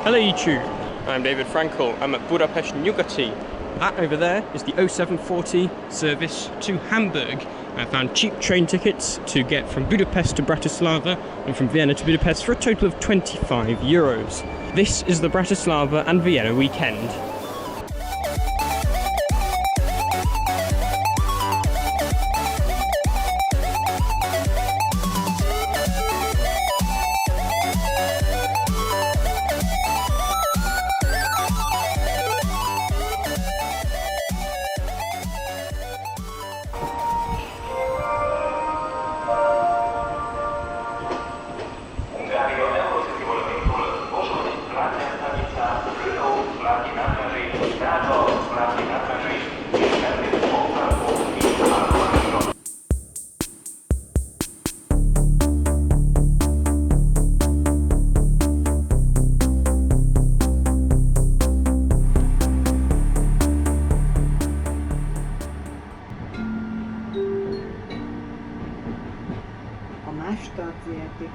Hello YouTube, I'm David Frankel. I'm at Budapest Nyugati. That over there is the 0740 service to Hamburg. I found cheap train tickets to get from Budapest to Bratislava and from Vienna to Budapest for a total of €25. This is the Bratislava and Vienna weekend.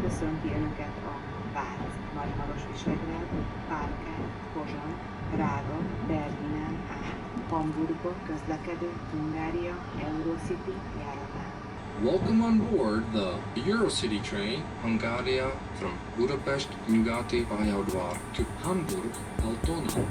Köszönti Önöket a Vác, Nagymaros Visegrád, Pálkány, Pozsony, Prága, Berlinen át Hamburgba közlekedő Hungária Eurocity járatán. Welcome on board the Eurocity train Hungaria from Budapest Nyugati pályaudvar to Hamburg Altona.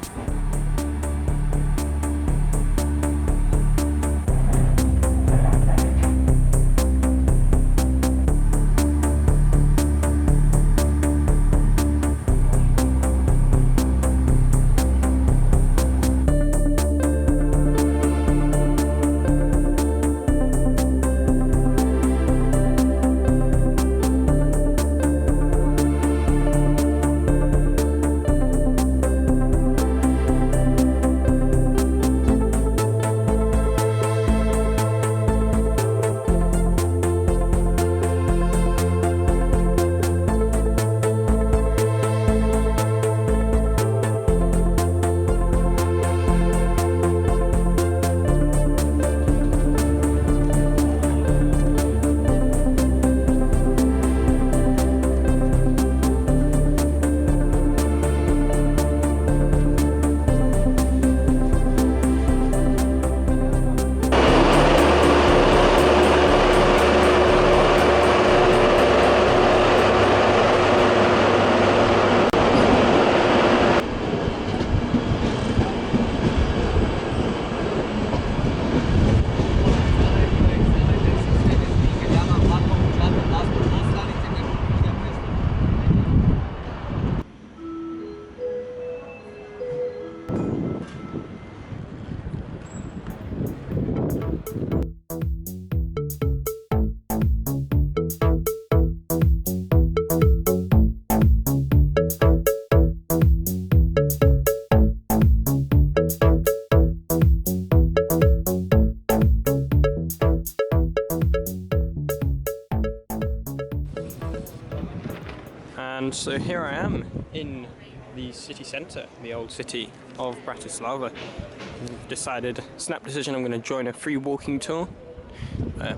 And so here I am in the city centre, the old city of Bratislava. I've decided, snap decision, I'm going to join a free walking tour.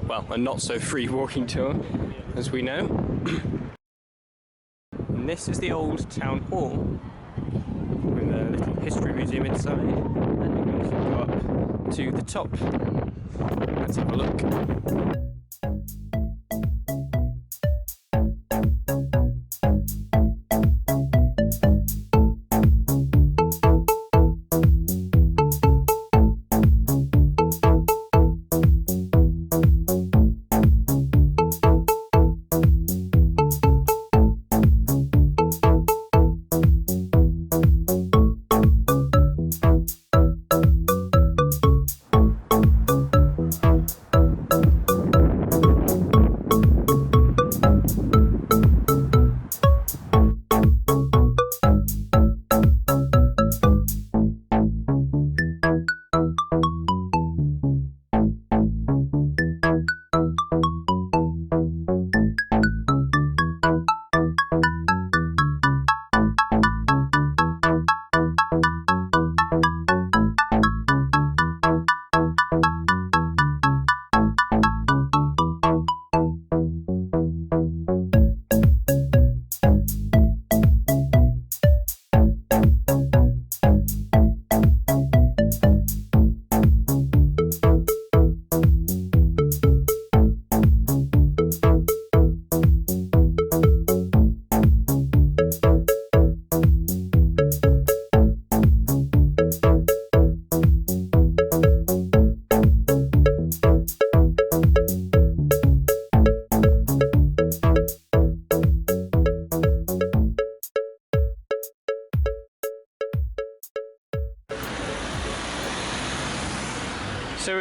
Well, a not so free walking tour, as we know. And this is the old town hall, with a little history museum inside. And you can also go up to the top. Let's have a look.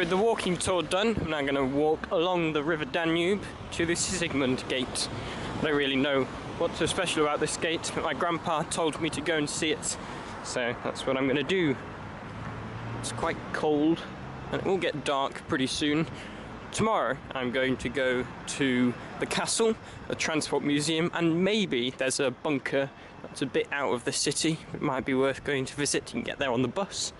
With the walking tour done, I'm now going to walk along the River Danube to the Sigmund Gate. I don't really know what's so special about this gate, but my grandpa told me to go and see it, so that's what I'm going to do. It's quite cold and it will get dark pretty soon. Tomorrow I'm going to go to the castle, a transport museum, and maybe there's a bunker that's a bit out of the city. It might be worth going to visit. You can get there on the bus.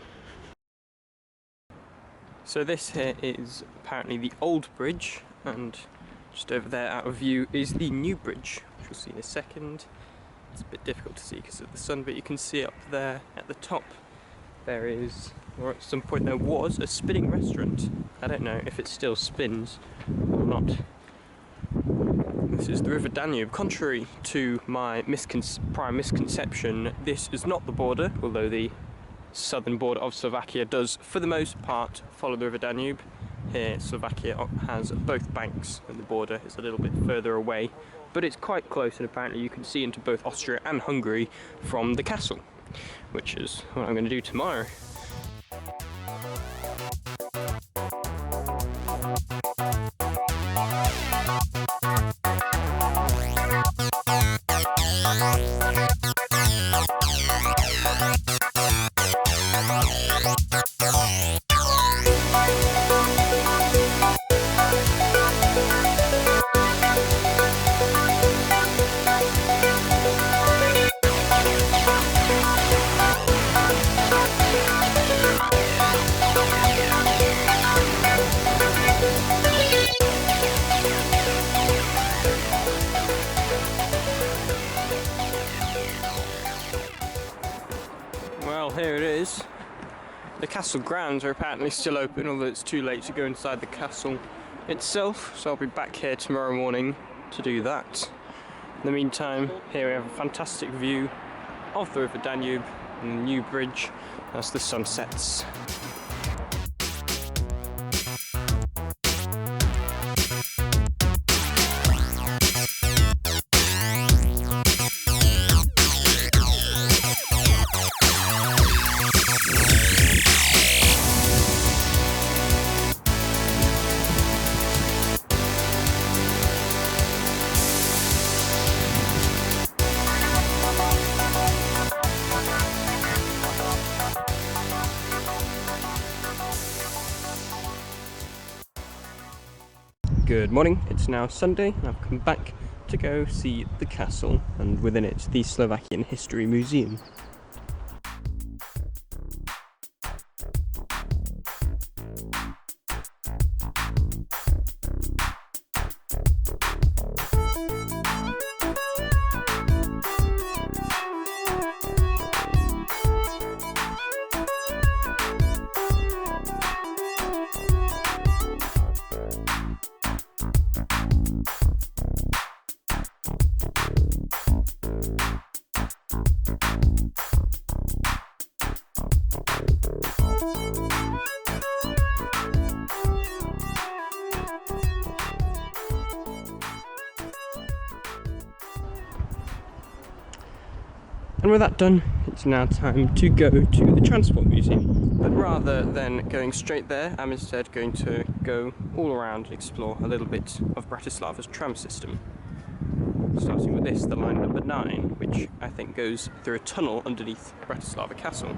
So this here is apparently the old bridge, and just over there out of view is the new bridge, which we'll see in a second. It's a bit difficult to see because of the sun, but you can see up there at the top there is, or at some point there was, a spinning restaurant. I don't know if it still spins or not. This is the River Danube. Contrary to my prior misconception, this is not the border, although the southern border of Slovakia does, for the most part, follow the River Danube. Here, Slovakia has both banks, and the border is a little bit further away, but it's quite close, and apparently you can see into both Austria and Hungary from the castle, which is what I'm going to do tomorrow. Well, here it is. The castle grounds are apparently still open, although it's too late to go inside the castle itself, so I'll be back here tomorrow morning to do that. In the meantime, here we have a fantastic view of the River Danube and the new bridge as the sun sets. Good morning, it's now Sunday and I've come back to go see the castle and within it the Slovakian History Museum. And with that done, it's now time to go to the Transport Museum. But rather than going straight there, I'm instead going to go all around and explore a little bit of Bratislava's tram system. Starting with this, the line number 9, which I think goes through a tunnel underneath Bratislava Castle.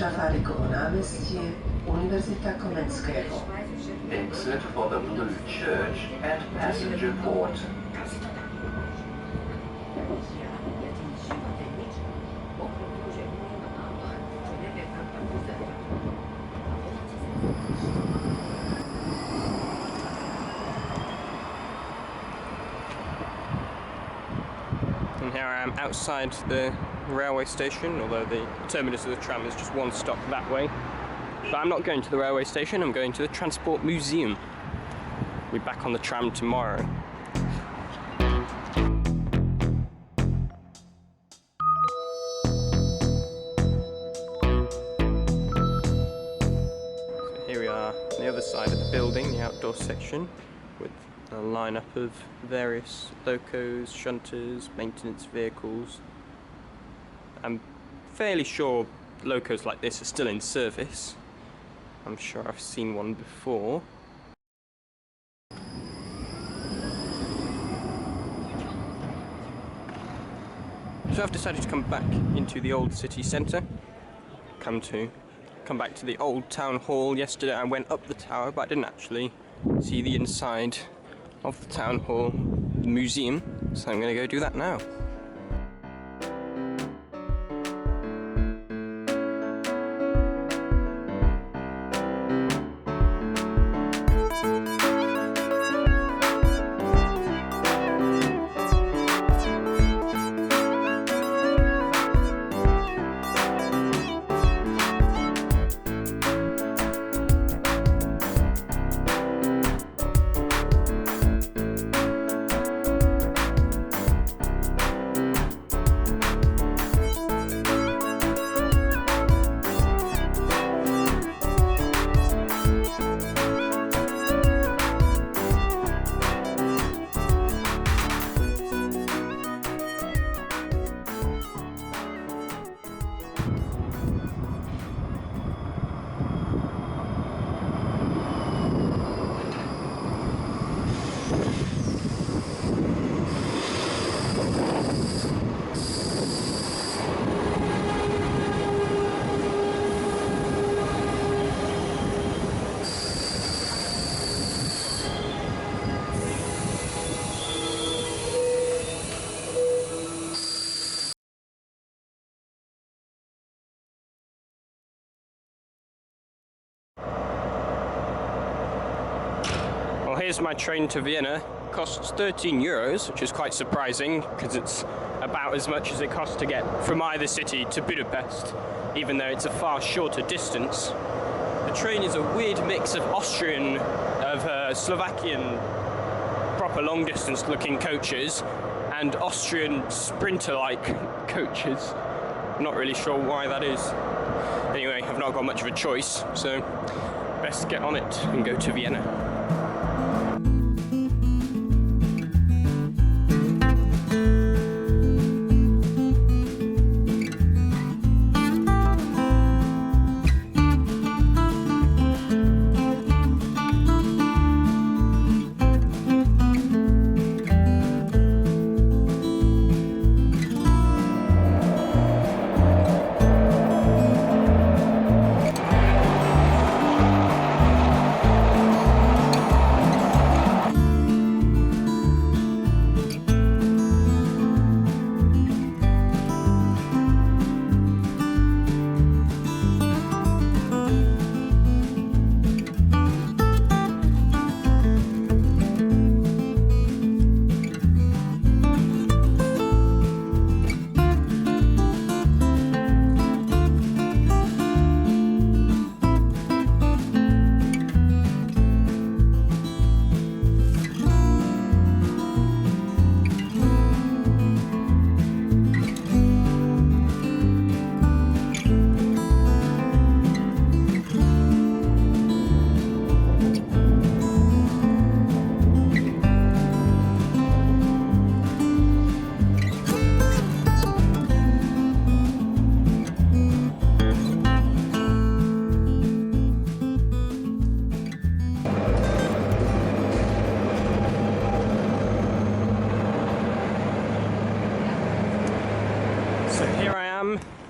Szafary koło námestie Univerzita Komenského. Exit for the Blue Church and Passenger Port. And here I am outside the railway station, although the terminus of the tram is just one stop that way. But I'm not going to the railway station, I'm going to the Transport Museum. I'll be back on the tram tomorrow. So here we are on the other side of the building, the outdoor section, with a lineup of various locos, shunters, maintenance vehicles. I'm fairly sure locos like this are still in service. I'm sure I've seen one before. So I've decided to come back into the old city centre. Come back to the old town hall. Yesterday I went up the tower, but I didn't actually see the inside of the town hall museum, so I'm going to go do that now. Well, here's my train to Vienna. Costs 13 euros, which is quite surprising because it's about as much as it costs to get from either city to Budapest, even though it's a far shorter distance. The train is a weird mix of Austrian, Slovakian proper long distance looking coaches and Austrian sprinter-like coaches. I'm not really sure why that is. Anyway, I've not got much of a choice, so best get on it and go to Vienna.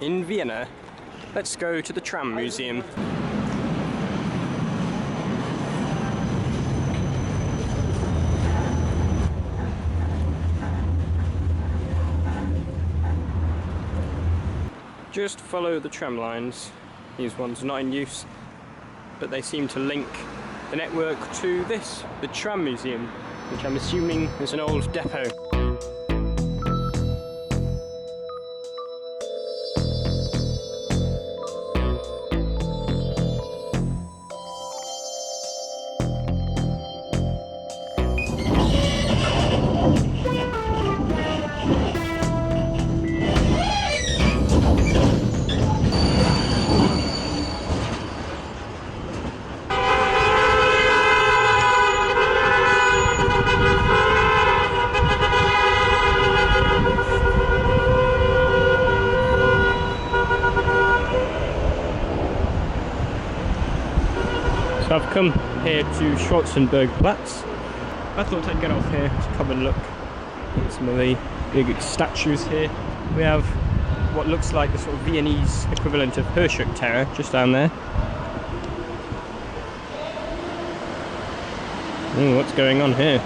In Vienna, Let's go to the tram museum. Just follow the tram lines. These ones are not in use, but they seem to link the network to this, the tram museum, which I'm assuming is an old depot. So I've come here to Schwarzenbergplatz. I thought I'd get off here to come and look at some of the big statues here. We have what looks like the sort of Viennese equivalent of Hirschuk Terror just down there. What's going on here?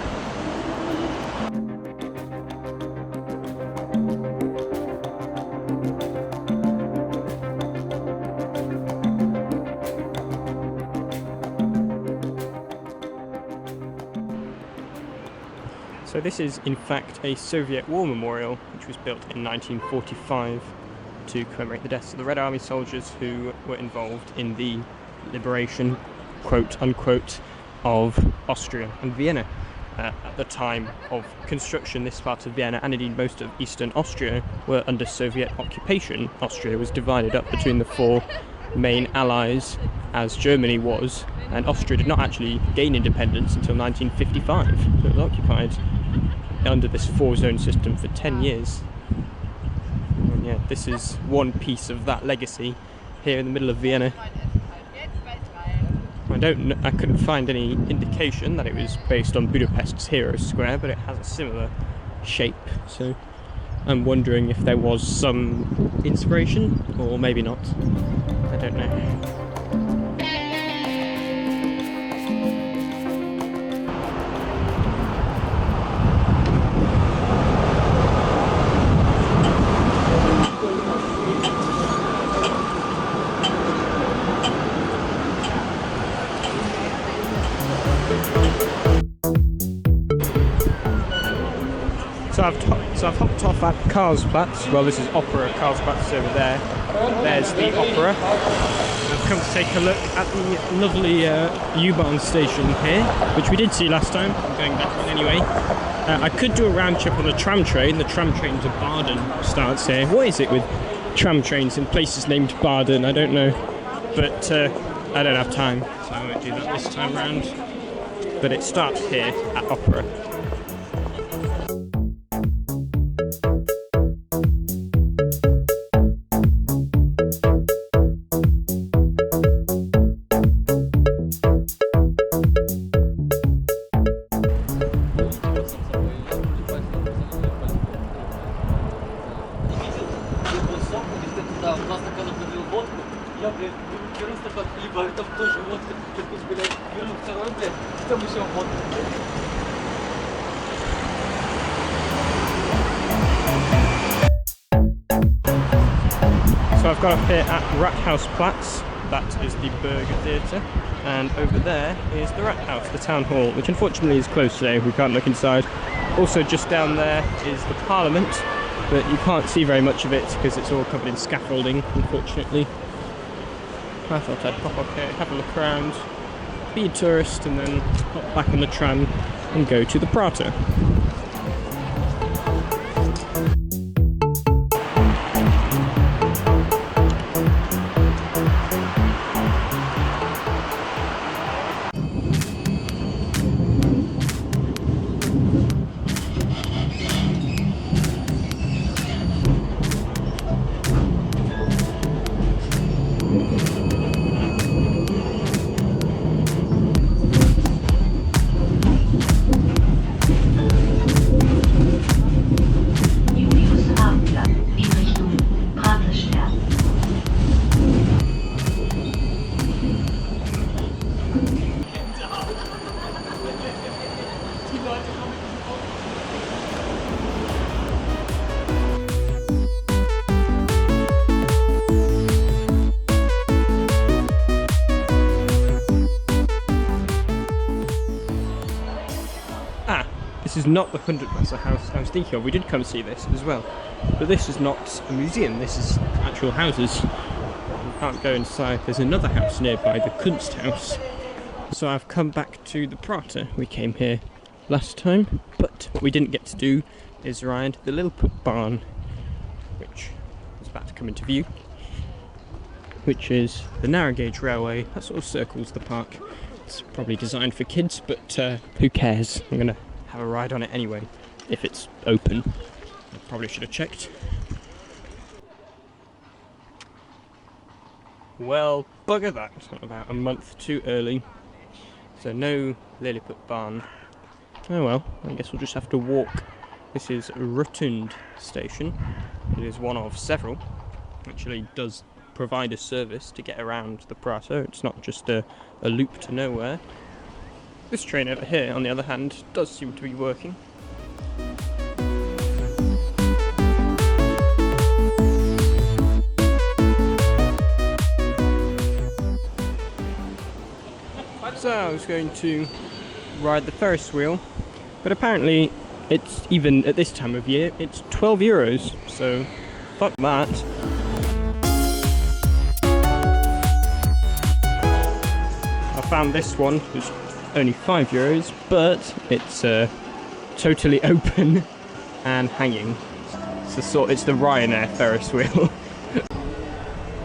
So this is in fact a Soviet war memorial which was built in 1945 to commemorate the deaths of the Red Army soldiers who were involved in the liberation, quote unquote, of Austria and Vienna. At the time of construction, this part of Vienna and indeed most of Eastern Austria were under Soviet occupation. Austria was divided up between the four main allies, as Germany was, and Austria did not actually gain independence until 1955, so it was occupied under this four-zone system for 10 years. And yeah, this is one piece of that legacy here in the middle of Vienna. I couldn't find any indication that it was based on Budapest's Hero Square, but it has a similar shape, so I'm wondering if there was some inspiration, or maybe not. I don't know. So I've hopped off at Karlsplatz. Well, this is Opera. Karlsplatz is over there. There's the Opera. I've come to take a look at the lovely U-Bahn station here, which we did see last time. I'm going back on anyway. I could do a round trip on the tram train. The tram train to Baden starts here. What is it with tram trains in places named Baden? I don't know. But I don't have time, so I won't do that this time round. But it starts here at Opera. So I've got up here at Rathausplatz, that is the Burger Theatre, and over there is the Rathaus, the town hall, which unfortunately is closed today, we can't look inside. Also just down there is the Parliament, but you can't see very much of it because it's all covered in scaffolding, unfortunately. I thought I'd pop up here, have a look around, be a tourist, and then hop back on the tram and go to the Prater. this is not the 100-Messer house I was thinking of. We did come see this as well. But this is not a museum, this is actual houses. You can't go inside. There's another house nearby, the Kunsthaus. So I've come back to the Prater. We came here last time, but what we didn't get to do is ride the Lilliput barn, which is about to come into view, which is the narrow gauge railway that sort of circles the park. It's probably designed for kids, but who cares? I'm going to have a ride on it anyway, if it's open. I probably should have checked. Well, bugger that. About a month too early. So no Lilliput barn. Oh well, I guess we'll just have to walk. This is Rotund station. It is one of several. Actually does provide a service to get around the Prater. It's not just a loop to nowhere. This train over here, on the other hand, does seem to be working. So I was going to ride the Ferris wheel, but apparently it's, even at this time of year, it's 12 euros, so fuck that. I found this one, it's only 5 euros, but it's totally open and hanging. It's the Ryanair Ferris wheel.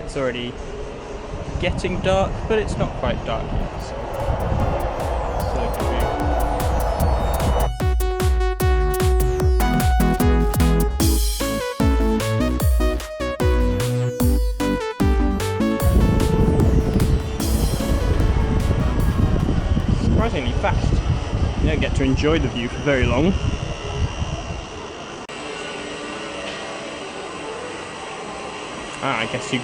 It's already getting dark, but it's not quite dark yet. So. Surprisingly fast. You don't get to enjoy the view for very long. I guess you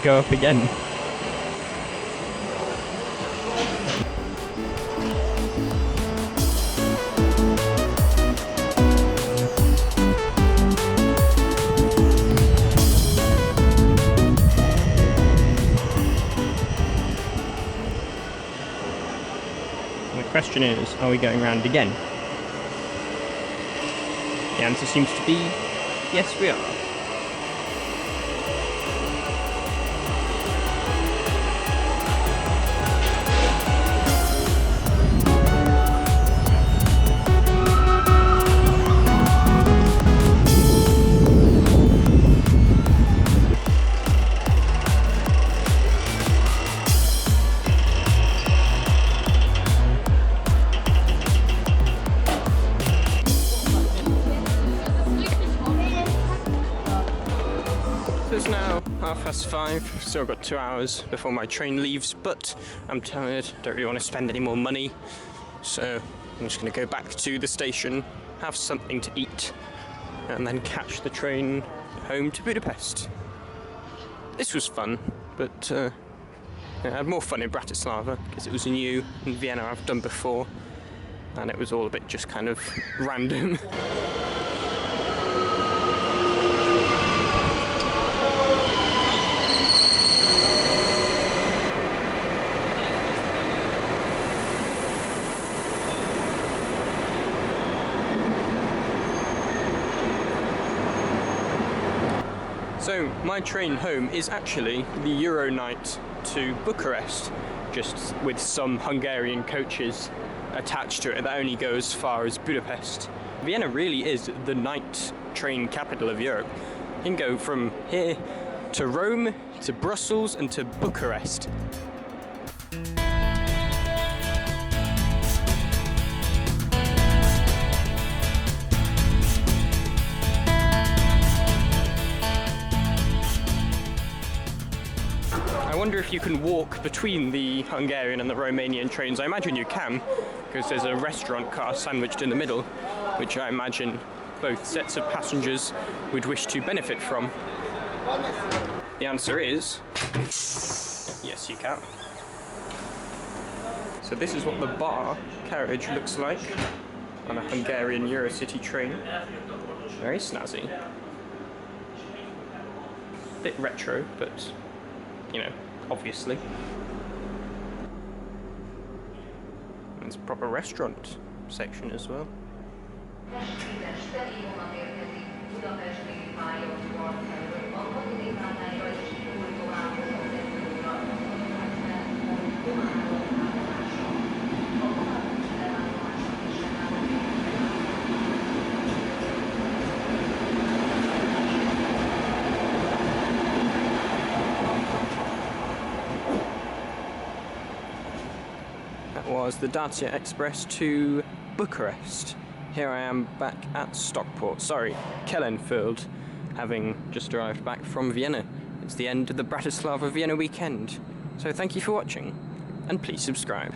go up again. The question is, are we going round again? The answer seems to be, yes we are. It's now 5:30, still got 2 hours before my train leaves, but I'm tired, don't really want to spend any more money, so I'm just going to go back to the station, have something to eat, and then catch the train home to Budapest. This was fun, but I had more fun in Bratislava, because it was new. In Vienna I've done before, and it was all a bit just kind of random. So my train home is actually the Euro night to Bucharest, just with some Hungarian coaches attached to it that only go as far as Budapest. Vienna really is the night train capital of Europe. You can go from here to Rome, to Brussels and to Bucharest. I wonder if you can walk between the Hungarian and the Romanian trains. I imagine you can, because there's a restaurant car sandwiched in the middle, which I imagine both sets of passengers would wish to benefit from. The answer is yes, you can. So this is what the bar carriage looks like on a Hungarian Eurocity train. Very snazzy. Bit retro, but you know, obviously. It's a proper restaurant. section as well. That was the Dacia Express to Bucharest. Here I am back at Stockport, sorry, Kellenfeld, having just arrived back from Vienna. It's the end of the Bratislava Vienna weekend. So thank you for watching, and please subscribe.